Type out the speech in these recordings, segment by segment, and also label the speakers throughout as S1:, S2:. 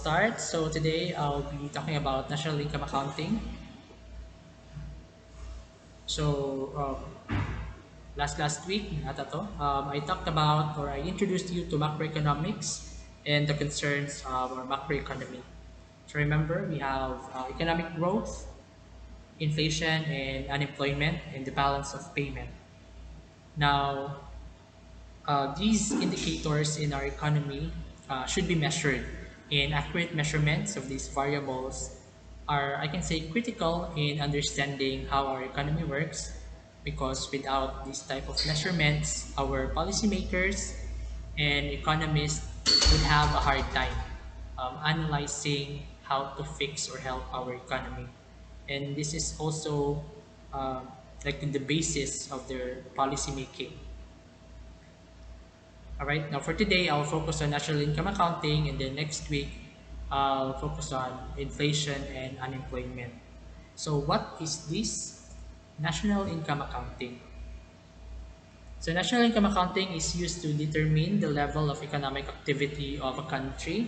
S1: start. So today I'll be talking about national income accounting. So last week, ata to, I talked about or I introduced you to macroeconomics and the concerns of our macroeconomy. So remember, we have economic growth, inflation, and unemployment, and the balance of payment. Now, these indicators in our economy should be measured, and accurate measurements of these variables are, I can say, critical in understanding how our economy works. Because without these type of measurements, our policymakers and economists would have a hard time analyzing how to fix or help our economy. And this is also like the basis of their policy making. All right, now for today, I'll focus on national income accounting, and then next week, I'll focus on inflation and unemployment. So, what is this national income accounting? So, national income accounting is used to determine the level of economic activity of a country.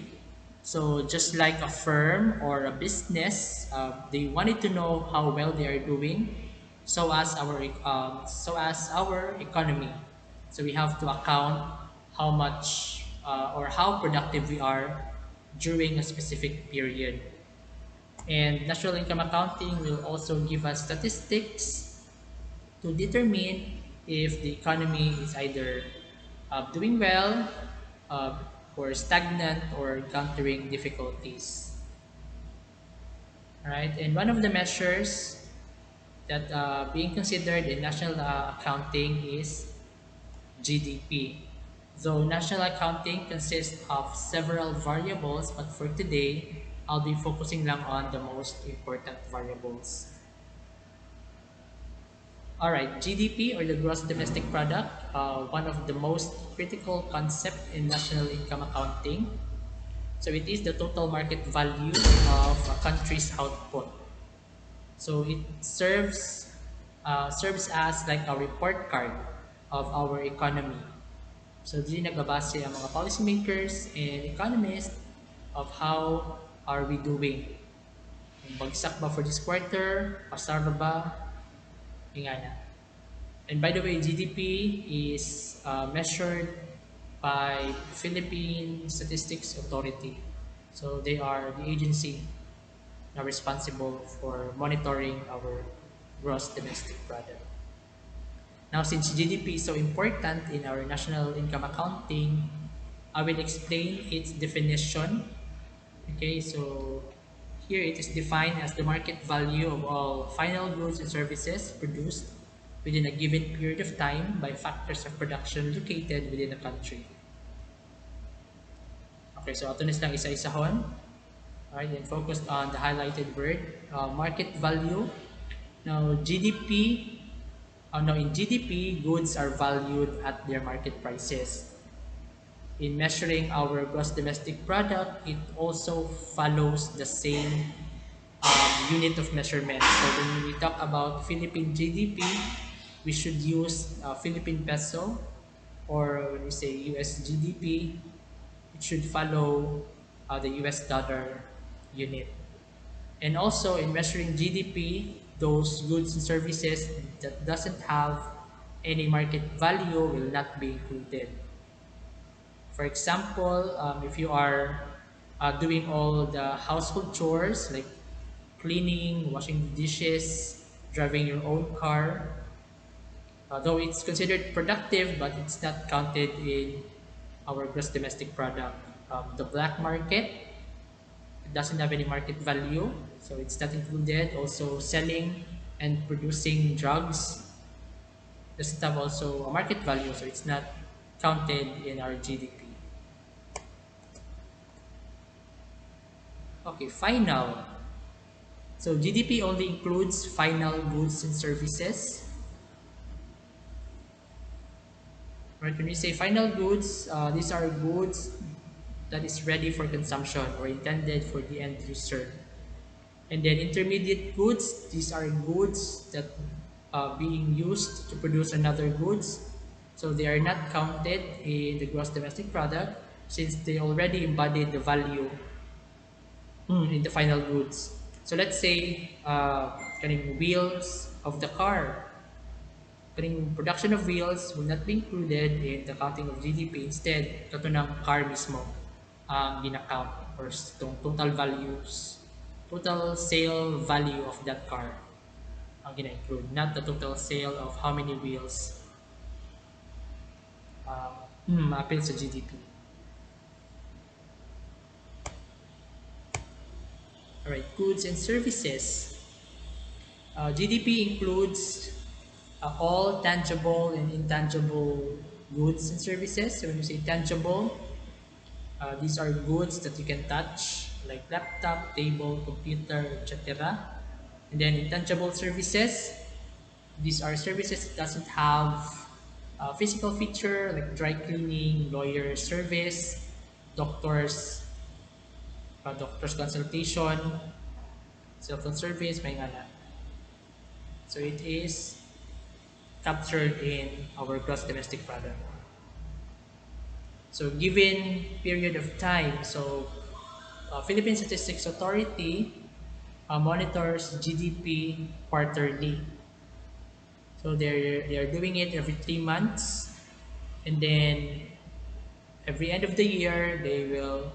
S1: So, just like a firm or a business, they wanted to know how well they are doing, so as our economy. So, we have to account how much or how productive we are during a specific period. And national income accounting will also give us statistics to determine if the economy is either doing well, uh, or stagnant, or encountering difficulties. All right, and one of the measures that being considered in national accounting is GDP. Though national accounting consists of several variables, but for today, I'll be focusing lang on the most important variables. All right, GDP, or the gross domestic product, one of the most critical concept in national income accounting. So it is the total market value of a country's output. So it serves as like a report card of our economy. So di nagbabase ang mga policymakers and economists of how are we doing. Bagsak ba for this quarter? Pasar na ba? Ingana. And by the way, GDP is measured by Philippine Statistics Authority. So they are the agency na responsible for monitoring our gross domestic product. Now, since GDP is so important in our national income accounting, I will explain its definition. Okay, so here it is defined as the market value of all final goods and services produced within a given period of time by factors of production located within a country. Okay, so ito na lang isa-isahon. Alright, and focused on the highlighted word, market value. Now, in GDP, goods are valued at their market prices. In measuring our gross domestic product, it also follows the same unit of measurement. So when we talk about Philippine GDP, we should use Philippine peso, or when we say US GDP, it should follow the US dollar unit. And also in measuring GDP, those goods and services that doesn't have any market value will not be included. For example, if you are doing all the household chores like cleaning, washing the dishes, driving your own car, though it's considered productive, but it's not counted in our gross domestic product. The black market, it doesn't have any market value, so it's not included. Also, selling and producing drugs doesn't have also a market value, so it's not counted in our GDP. Okay, final. So GDP only includes final goods and services. Right, when we say final goods, these are goods that is ready for consumption or intended for the end user. And then intermediate goods, these are goods that are being used to produce another goods. So they are not counted in the gross domestic product since they already embodied the value in the final goods. So let's say kaning wheels of the car, kaning production of wheels will not be included in the counting of GDP. Instead, kato ng car mismo ginakount or total values, total sale value of that car ang gina-include, not the total sale of how many wheels maapil sa GDP. Alright, goods and services. GDP includes all tangible and intangible goods and services. So when you say tangible, these are goods that you can touch, like laptop, table, computer, etc. And then intangible services, these are services that doesn't have a physical feature, like dry cleaning, lawyer service, doctors, doctor's consultation, cellphone service, may nga na. So it is captured in our gross domestic product. So given period of time, so Philippine Statistics Authority monitors GDP quarterly. So they're doing it every 3 months, and then every end of the year they will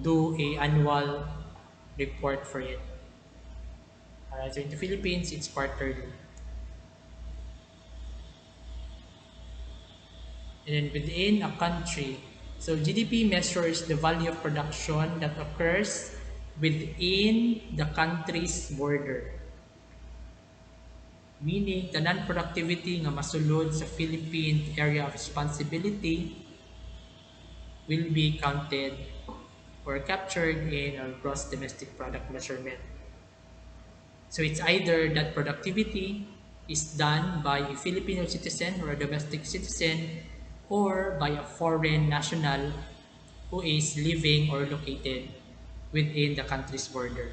S1: do a annual report for it. Alright, so in the Philippines it's quarterly. And then within a country, so GDP measures the value of production that occurs within the country's border. Meaning, tanan productivity nga masulod sa Philippine area of responsibility will be counted or captured in our gross domestic product measurement. So it's either that productivity is done by a Filipino citizen or a domestic citizen or by a foreign national who is living or located within the country's border.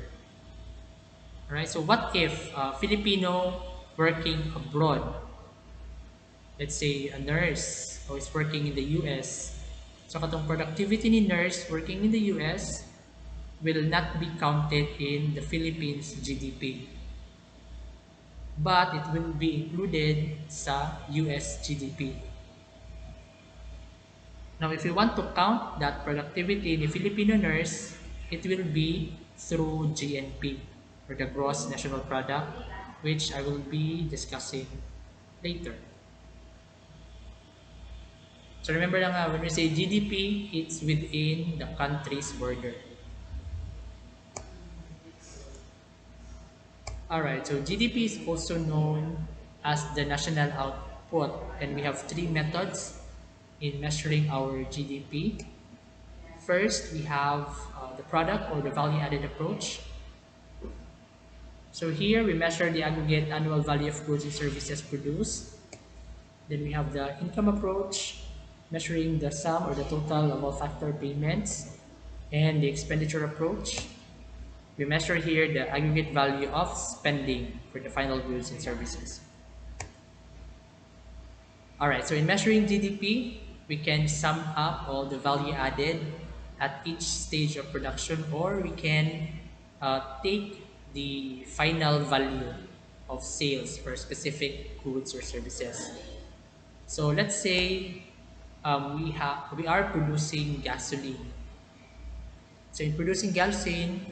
S1: Alright, so what if a Filipino working abroad, let's say a nurse who is working in the US, so katong productivity ni nurse working in the US will not be counted in the Philippines GDP, but it will be included sa US GDP. Now, if we want to count that productivity in a Filipino nurse, it will be through GNP, or the Gross National Product, which I will be discussing later. So remember lang when we say GDP, it's within the country's border. Alright, so GDP is also known as the national output, and we have three methods in measuring our GDP. First, we have the product or the value added approach. So here we measure the aggregate annual value of goods and services produced. Then we have the income approach, measuring the sum or the total of all factor payments, and the expenditure approach. We measure here the aggregate value of spending for the final goods and services. Alright, so in measuring GDP, we can sum up all the value added at each stage of production, or we can take the final value of sales for specific goods or services. So let's say we are producing gasoline. So in producing gasoline,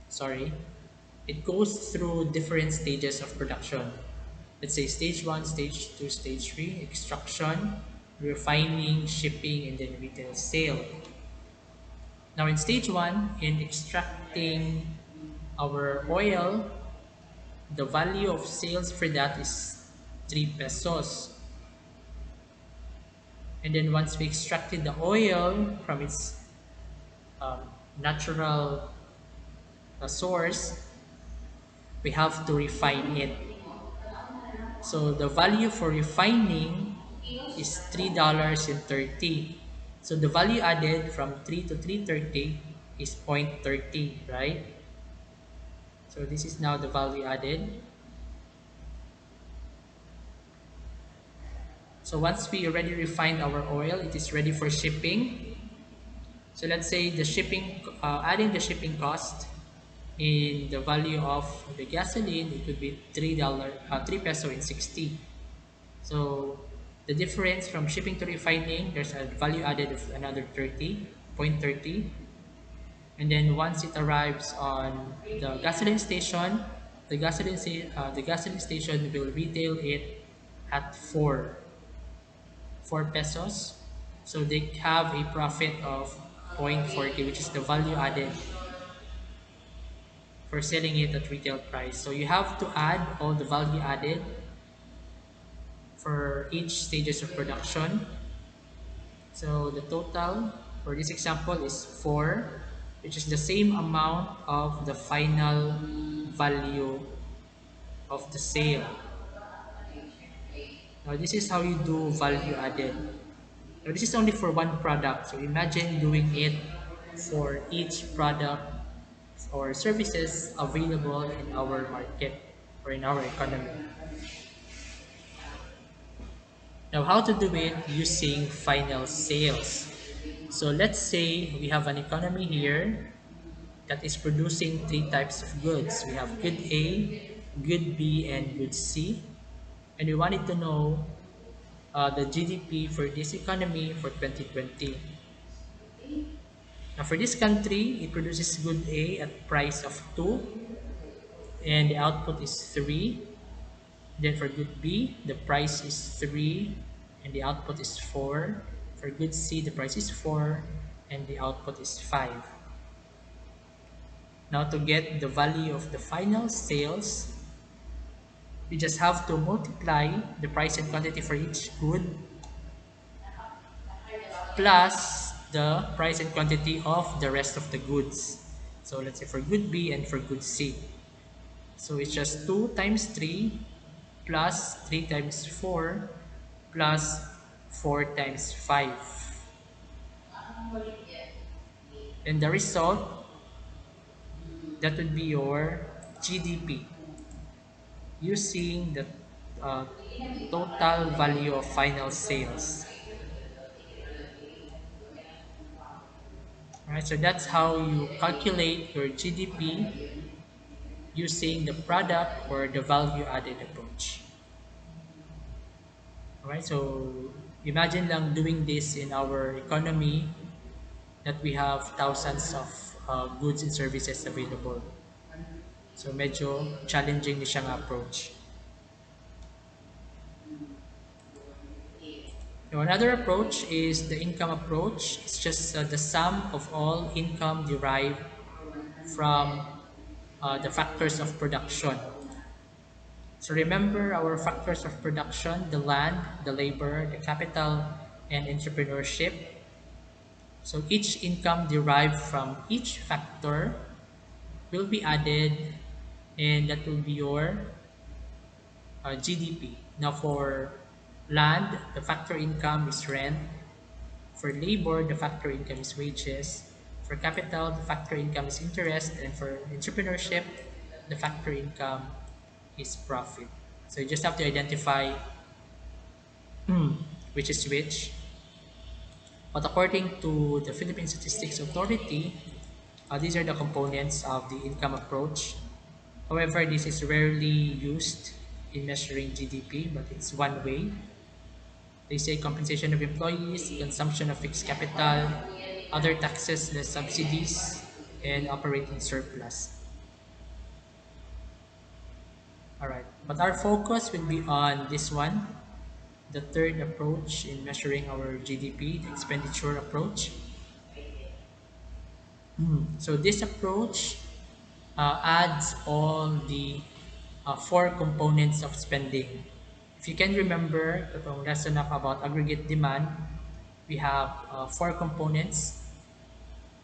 S1: sorry, it goes through different stages of production. Let's say stage 1, stage 2, stage 3, extraction, refining, shipping, and then retail sale. Now in stage 1, in extracting our oil, the value of sales for that is 3 pesos. And then once we extracted the oil from its natural source, we have to refine it. So the value for refining is $3.30. So the value added from 3 to 330 is 0.30, right? So this is now the value added. So once we already refined our oil, it is ready for shipping. So let's say the adding the shipping cost in the value of the gasoline, it would be three peso and 60. So the difference from shipping to refining, there's a value added of another 30.30. And then once it arrives on the gasoline station, the gasoline station will retail it at 4 pesos. So they have a profit of 0.40, which is the value added for selling it at retail price. So you have to add all the value added for each stages of production. So the total for this example is 4, which is the same amount of the final value of the sale. Now this is how you do value added. Now this is only for one product. So imagine doing it for each product or services available in our market or in our economy. Now how to do it using final sales. So let's say we have an economy here that is producing three types of goods. We have good A, good B, and good C. And we wanted to know the GDP for this economy for 2020. Now for this country, it produces good A at price of 2 and the output is 3. Then for good B, the price is 3 and the output is 4. For good C, the price is 4 and the output is 5. Now to get the value of the final sales, you just have to multiply the price and quantity for each good plus the price and quantity of the rest of the goods. So let's say for good B and for good C. So it's just 2 times 3 plus 3 times 4 plus 4 times 5. And the result, that would be your GDP using the uh, total value of final sales. Alright, so that's how you calculate your GDP using the product or the value added approach. Alright, so imagine lang doing this in our economy that we have thousands of goods and services available. So medyo challenging ni siyang approach. Now another approach is the income approach. It's just the sum of all income derived from the factors of production. So remember our factors of production, the land, the labor, the capital, and entrepreneurship. So each income derived from each factor will be added and that will be your GDP. Now for land, the factor income is rent. For labor, the factor income is wages. For capital, the factor income is interest. And for entrepreneurship, the factor income is profit. So you just have to identify which is which. But according to the Philippine Statistics Authority, these are the components of the income approach. However, this is rarely used in measuring GDP, but it's one way. They say compensation of employees, consumption of fixed capital, other taxes less subsidies, and operating surplus. Alright, but our focus will be on this one, the third approach in measuring our GDP, the expenditure approach. So this approach adds all the four components of spending. If you can remember, itong lesson up about aggregate demand, we have four components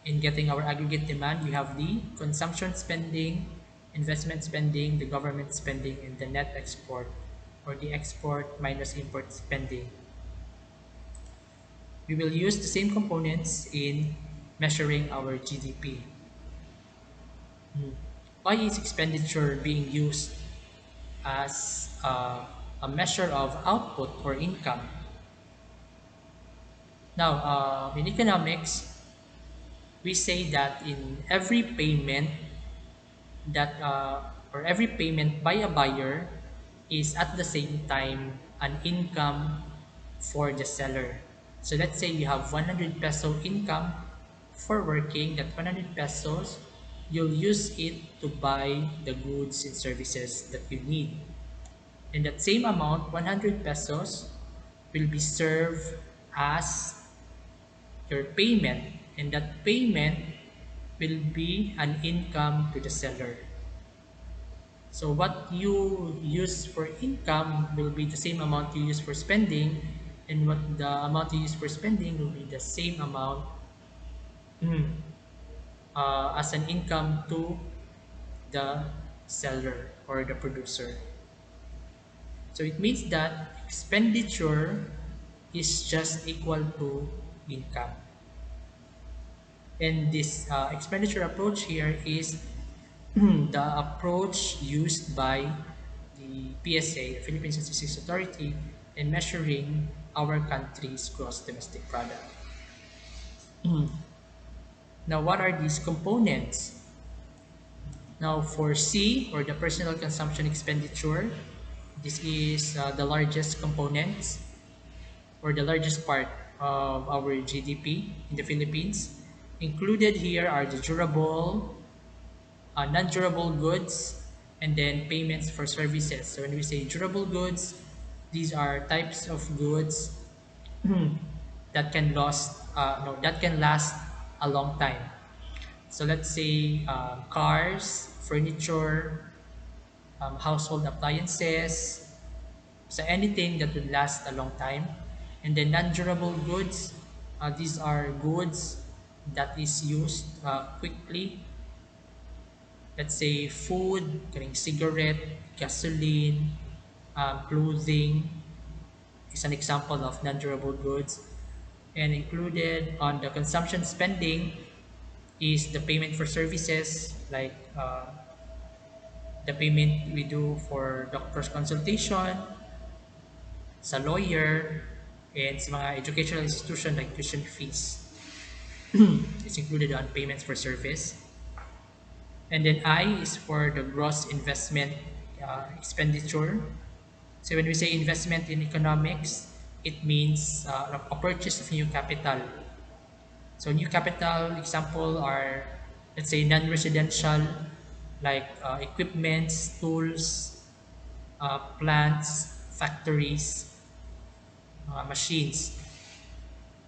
S1: in getting our aggregate demand. We have the consumption spending, investment spending, the government spending, and the net export or the export minus import spending. We will use the same components in measuring our GDP. Why is expenditure being used as a measure of output or income? Now, in economics, we say that in every payment that or every payment by a buyer is at the same time an income for the seller. So let's say you have 100 peso income for working. That 100 pesos, you'll use it to buy the goods and services that you need. And that same amount, 100 pesos, will be served as your payment, and that payment will be an income to the seller. So what you use for income will be the same amount you use for spending, and what the amount you use for spending will be the same amount as an income to the seller or the producer. So it means that expenditure is just equal to income. And this expenditure approach here is the approach used by the PSA, the Philippine Statistics Authority, in measuring our country's gross domestic product. Now, what are these components? Now, for C, or the personal consumption expenditure, this is the largest component or the largest part of our GDP in the Philippines. Included here are the durable, non-durable goods, and then payments for services. So when we say durable goods, these are types of goods that can last no that can last a long time. So let's say cars, furniture, household appliances, so anything that would last a long time. And then non-durable goods, these are goods that is used quickly. Let's say food, getting cigarette, gasoline, clothing is an example of non-durable goods. And included on the consumption spending is the payment for services, like the payment we do for doctor's consultation, sa lawyer, and sa mga educational institution like tuition fees. It's included on payments for service. And then I is for the gross investment expenditure. So when we say investment in economics, it means a purchase of new capital. So new capital example are, let's say, non-residential, like equipments, tools, plants, factories, machines.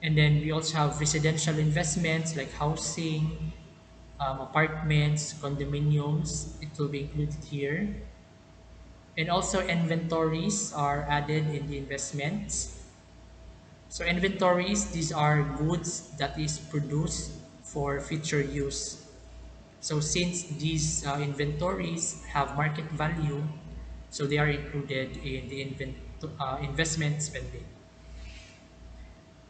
S1: And then we also have residential investments like housing, apartments, condominiums. It will be included here. And also inventories are added in the investments. So inventories, these are goods that is produced for future use. So since these inventories have market value, so they are included in the investment spending.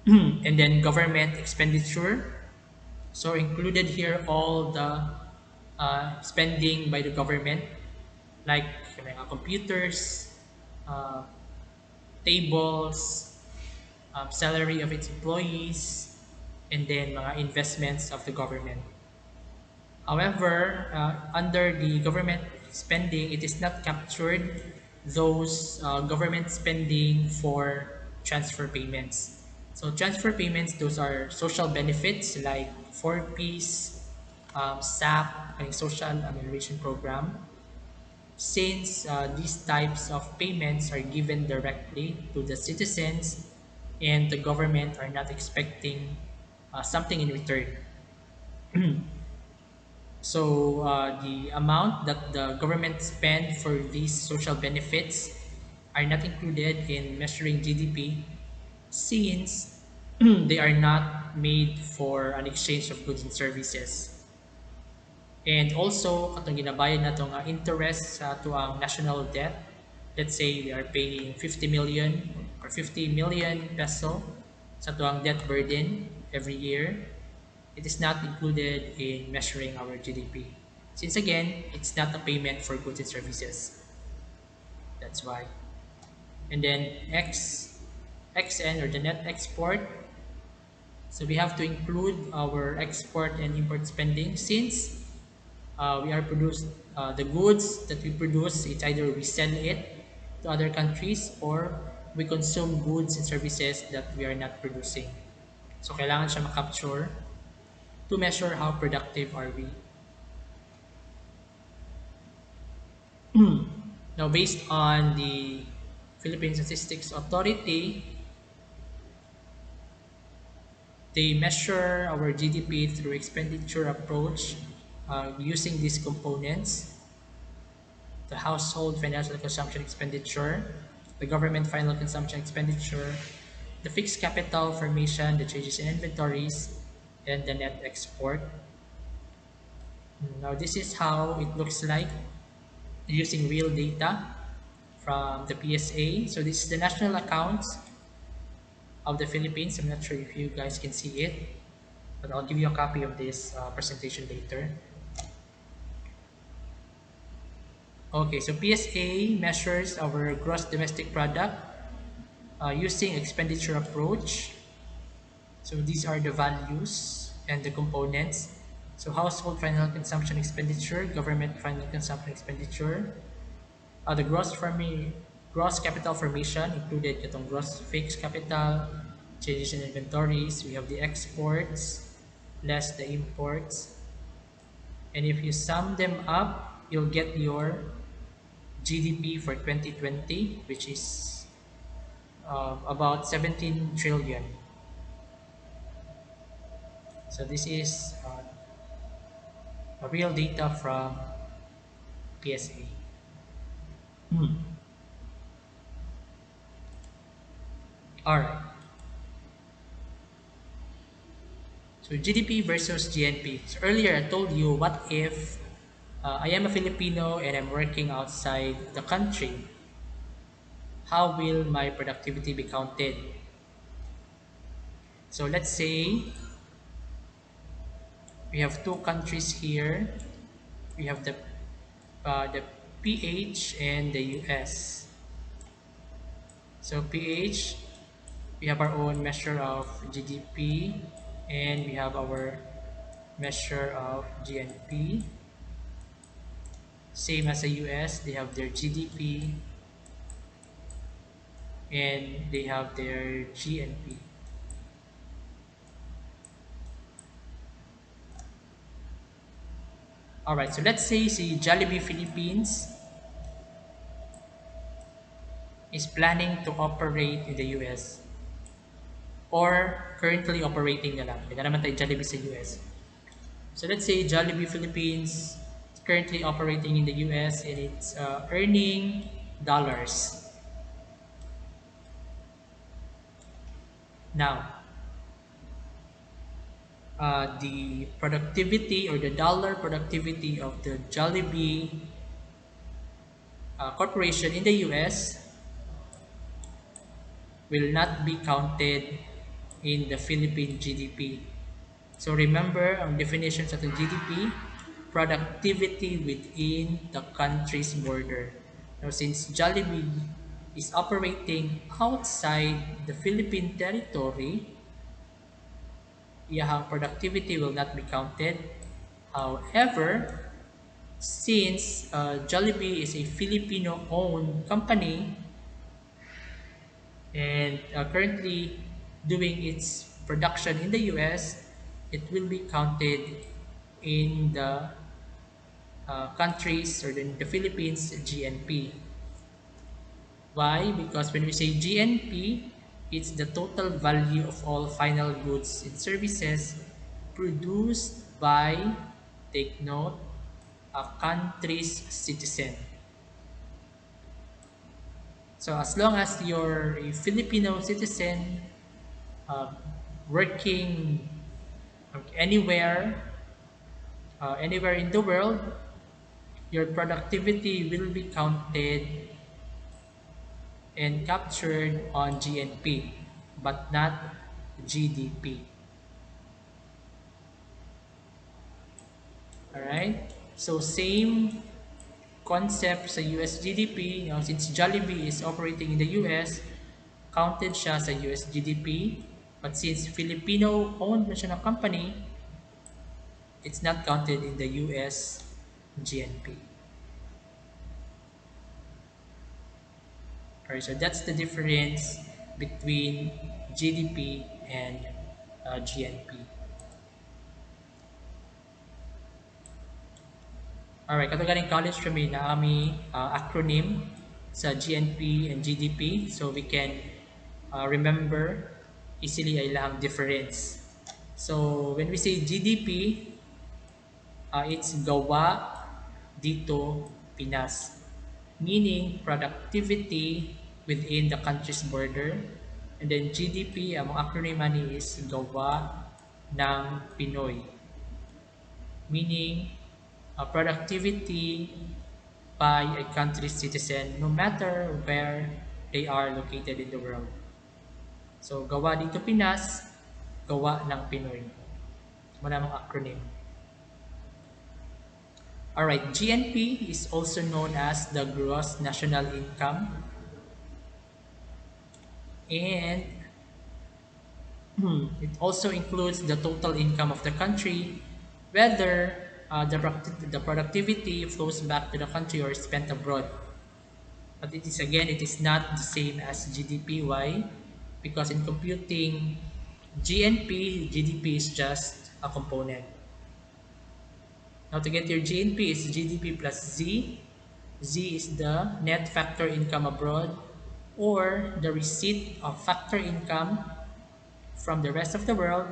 S1: And then government expenditure. So included here all the spending by the government, like computers, uh, tables, salary of its employees, and then mga investments of the government. However, under the government spending, it is not captured those government spending for transfer payments. So transfer payments, those are social benefits like 4Ps, SAP, like Social Amelioration Program. Since these types of payments are given directly to the citizens and the government are not expecting something in return. So the amount that the government spend for these social benefits are not included in measuring GDP since they are not made for an exchange of goods and services. And also, katong ginabayad na itong interest sa to ang national debt. Let's say we are paying 50 million or 50 million peso sa to ang debt burden every year. It is not included in measuring our GDP. Since again, it's not a payment for goods and services. That's why. And then XN or the net export. So we have to include our export and import spending since we are produce the goods that we produce. It's either we sell it to other countries or we consume goods and services that we are not producing. So kailangan siya makapture to measure how productive are we. Now, based on the Philippine Statistics Authority, they measure our GDP through expenditure approach using these components: the household financial consumption expenditure, the government final consumption expenditure, the fixed capital formation, the changes in inventories, and the net export. Now, this is how it looks like using real data from the PSA. So this is the national accounts of the Philippines. I'm not sure if you guys can see it, but I'll give you a copy of this presentation later. Okay, so PSA measures our gross domestic product using expenditure approach. So these are the values and the components. So household final consumption expenditure, government final consumption expenditure, the gross capital formation included itong gross fixed capital, changes in inventories. We have the exports less the imports, and if you sum them up, you'll get your GDP for 2020, which is about 17 trillion. So this is a real data from PSA. All right. So GDP versus GNP. So earlier I told you, what if I am a Filipino and I'm working outside the country? How will my productivity be counted? So let's say we have two countries here. We have the PH and the US. So PH, we have our own measure of GDP, and we have our measure of GNP. Same as the US, they have their GDP and they have their GNP. Alright, so let's say si Jollibee Philippines is planning to operate in the US or currently operating na lang. May na naman tayo Jollibee sa US. So let's say Jollibee Philippines is currently operating in the US and it's earning dollars. Now, the productivity or the dollar productivity of the Jollibee corporation in the US will not be counted in the Philippine GDP. So remember ang definitions of the GDP: productivity within the country's border. Now, since Jollibee is operating outside the Philippine territory, iyahang productivity will not be counted. However, since Jollibee is a Filipino-owned company and currently doing its production in the US, it will be counted in the countries or in the Philippines GNP. Why? Because when we say GNP, it's the total value of all final goods and services produced by, take note, a country's citizen. So as long as you're a Filipino citizen um, working anywhere, anywhere in the world, your productivity will be counted and captured on GNP, but not GDP. Alright? So same concept sa US GDP. Since Jollibee is operating in the US, counted siya sa US GDP. But since Filipino owned national company, it's not counted in the US GNP. Alright, so that's the difference between GDP and GNP. Alright, kato galing college kami na ami acronym sa GNP and GDP, so we can remember easily ay lang difference. So when we say GDP, it's gawa dito Pinas, meaning productivity within the country's border. And then GDP, ang acronym ani is gawa ng Pinoy, meaning productivity by a country's citizen no matter where they are located in the world. So gawa dito Pinas, gawa ng Pinoy. Muna mga acronym. Alright, GNP is also known as the gross national income. And it also includes the total income of the country, whether the productivity flows back to the country or is spent abroad. But it is again, it is not the same as GDP. Why? Because in computing GNP, GDP is just a component. Now to get your GNP is GDP plus Z. Z is the net factor income abroad or the receipt of factor income from the rest of the world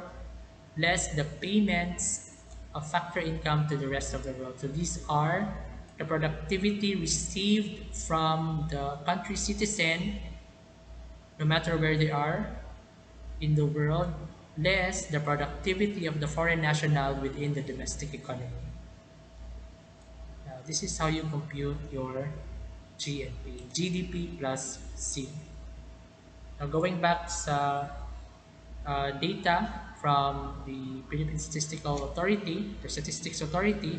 S1: less the payments of factor income to the rest of the world. So these are the productivity received from the country citizen no matter where they are in the world less the productivity of the foreign national within the domestic economy. Now this is how you compute your GNP, GDP plus C. Now going back sa data from the Philippine Statistical Authority, the Statistics Authority,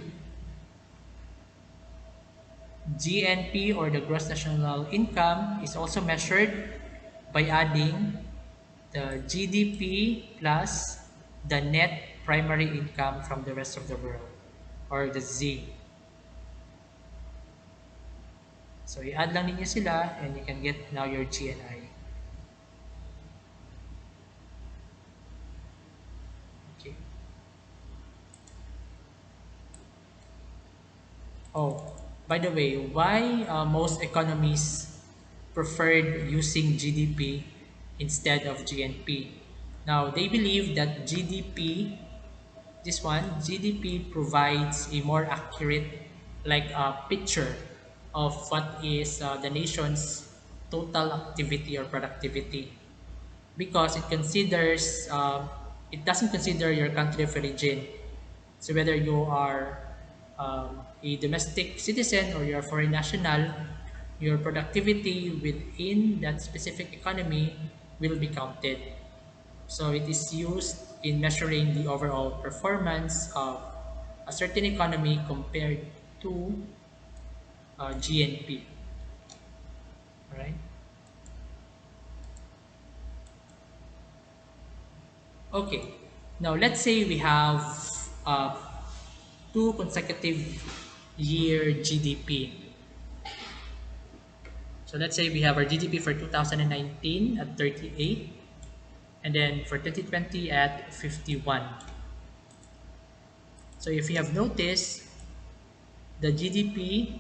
S1: GNP or the gross national income is also measured by adding the GDP plus the net primary income from the rest of the world or the Z. So i-add lang ninyo sila and you can get now your GNI. Okay. Oh, by the way, why most economies preferred using GDP instead of GNP? Now, they believe that GDP, this one, GDP provides a more accurate like a picture of what is the nation's total activity or productivity because it doesn't consider your country of origin. So whether you are a domestic citizen or you're a foreign national, your productivity within that specific economy will be counted. So it is used in measuring the overall performance of a certain economy compared to GNP. All right. Okay. Now let's say we have uh, two consecutive year GDP. So let's say we have our GDP for 2019 at 38 and then for 2020 at 51. So if you have noticed, the GDP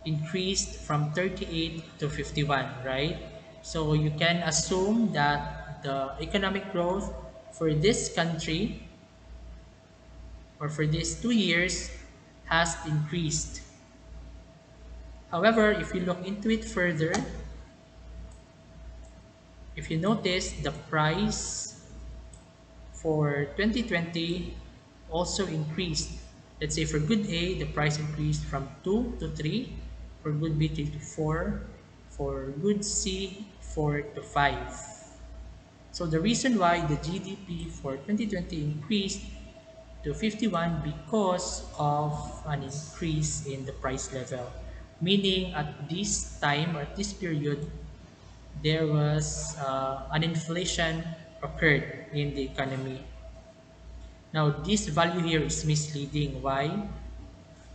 S1: increased from 38 to 51, right? So you can assume that the economic growth for this country or for these 2 years has increased. However, if you look into it further, if you notice the price for 2020 also increased. Let's say for good A, the price increased from 2 to 3, for good B 3 to 4, for good C 4 to 5. So the reason why the GDP for 2020 increased to 51 because of an increase in the price level. Meaning at this time or at this period, there was an inflation occurred in the economy. Now, this value here is misleading. Why?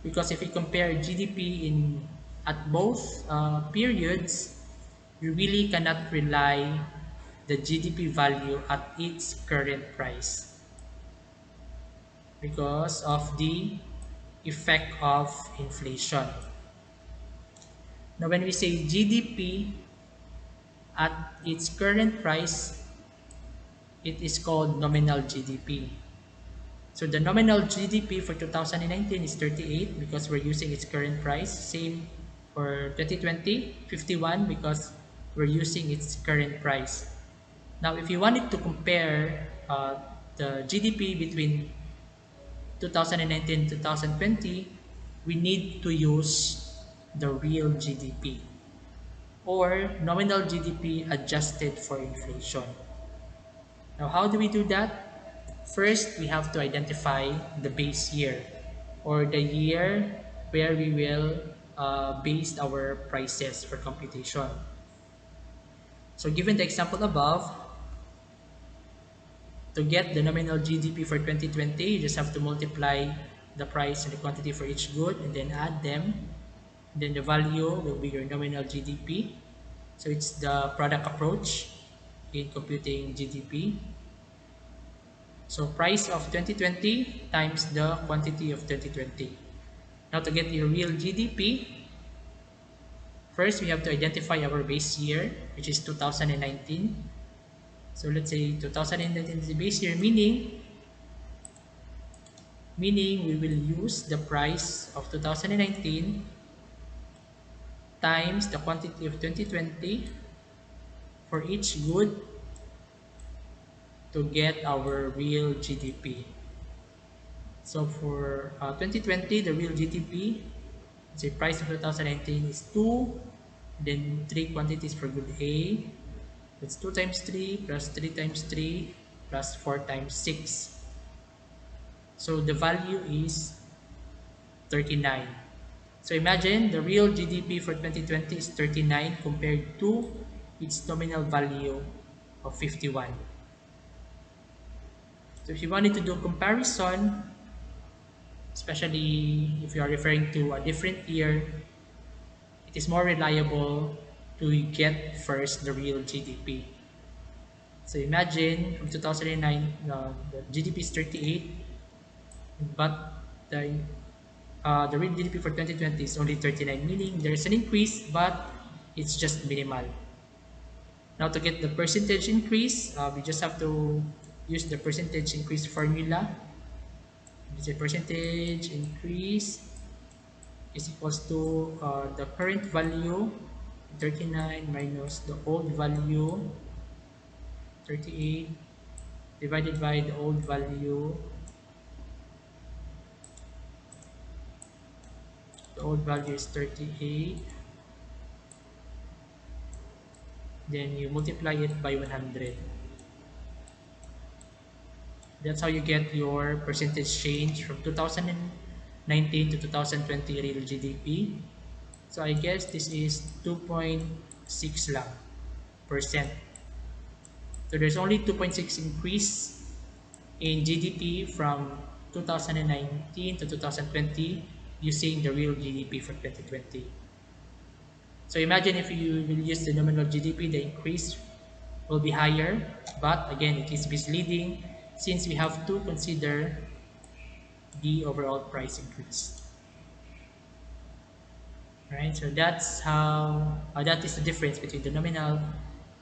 S1: Because if we compare GDP in at both periods, we really cannot rely the GDP value at its current price because of the effect of inflation. Now, when we say GDP at its current price, it is called nominal GDP. So the nominal GDP for 2019 is 38 because we're using its current price. Same for 2020, 51 because we're using its current price. Now, if you wanted to compare the GDP between 2019 and 2020, we need to use the real GDP or nominal GDP adjusted for inflation. Now, how do we do that? First, we have to identify the base year or the year where we will base our prices for computation. So given the example above, to get the nominal GDP for 2020, you just have to multiply the price and the quantity for each good and then add them. Then the value will be your nominal GDP. So it's the product approach in computing GDP. So price of 2020 times the quantity of 2020. Now to get your real GDP, first we have to identify our base year, which is 2019. So let's say 2019 is the base year, meaning we will use the price of 2019 times the quantity of 2020 for each good to get our real GDP. So for 2020, the real GDP, the price of 2019 is 2, then 3 quantities for good A. That's 2 times 3 plus 3 times 3 plus 4 times 6. So the value is 39. So imagine the real GDP for 2020 is 39 compared to its nominal value of 51. So if you wanted to do comparison, especially if you are referring to a different year, it is more reliable to get first the real GDP. So imagine from 2009, the GDP is 38, but the real GDP for 2020 is only 39, meaning there's an increase, but it's just minimal. Now to get the percentage increase, we just have to use the percentage increase formula. The percentage increase is equals to the current value 39 minus the old value 38 divided by the old value. The old value is 38, then you multiply it by 100. That's how you get your percentage change from 2019 to 2020 real GDP. So I guess this is 2.6 lang percent. So there's only 2.6 increase in GDP from 2019 to 2020 using the real GDP for 2020. So imagine if you will use the nominal GDP, the increase will be higher, but again, it is misleading since we have to consider the overall price increase. Right? So that's how that is the difference between the nominal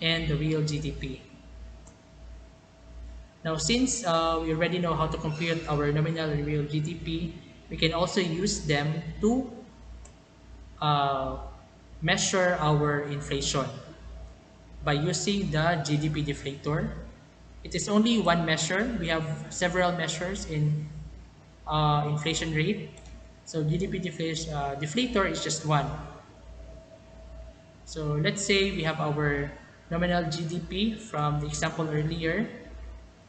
S1: and the real GDP. Now, since we already know how to compute our nominal and real GDP, we can also use them to uh, measure our inflation by using the GDP deflator. It is only one measure. We have several measures in inflation rate. So GDP deflator is just one. So let's say we have our nominal GDP from the example earlier,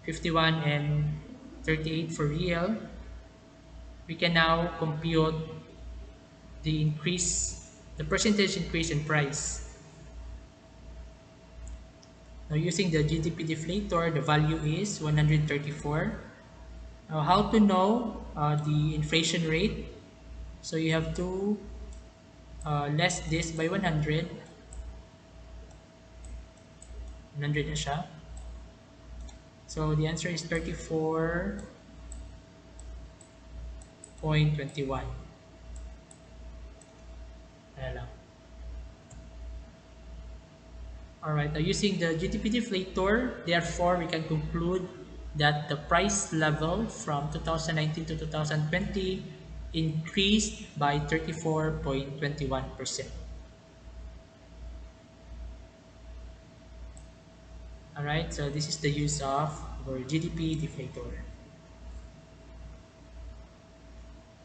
S1: 51 and 38 for real. We can now compute the percentage increase in price. Now using the GDP deflator, the value is 134. Now how to know the inflation rate? So you have to less this by 100. 100 na siya. So the answer is 34.21. Ayan lang. Alright, using the GDP deflator, therefore we can conclude that the price level from 2019 to 2020 increased by 34.21%. Alright, so this is the use of our GDP deflator.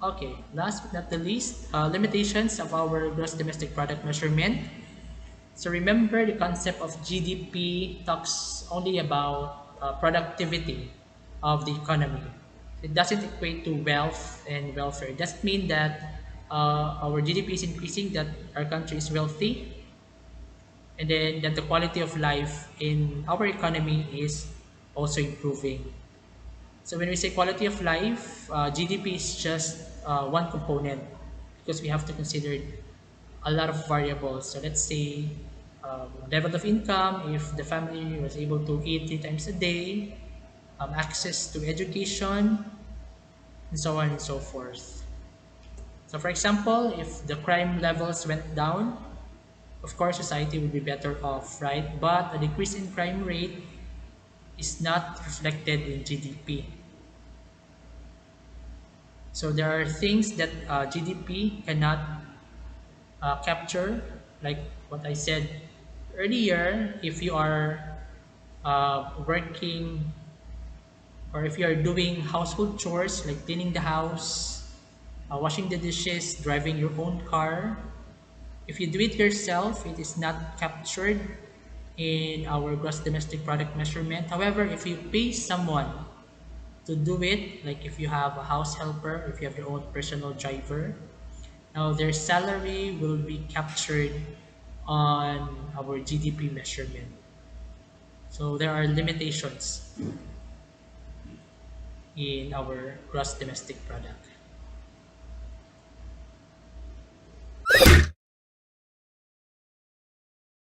S1: Okay, last but not the least, limitations of our gross domestic product measurement. So remember, the concept of GDP talks only about productivity of the economy. It doesn't equate to wealth and welfare. It doesn't mean that our GDP is increasing, that our country is wealthy, and then that the quality of life in our economy is also improving. So when we say quality of life, GDP is just one component, because we have to consider a lot of variables. So let's say level of income, if the family was able to eat 3 times a day, access to education, and so on and so forth. So for example, if the crime levels went down, of course society would be better off, right? But a decrease in crime rate is not reflected in GDP. So there are things that GDP cannot capture, like what I said earlier. If you are working, or if you are doing household chores like cleaning the house, washing the dishes, driving your own car, if you do it yourself, it is not captured in our gross domestic product measurement. However, if you pay someone to do it, like if you have a house helper, if you have your own personal driver, now their salary will be captured on our GDP measurement. So there are limitations in our gross domestic product.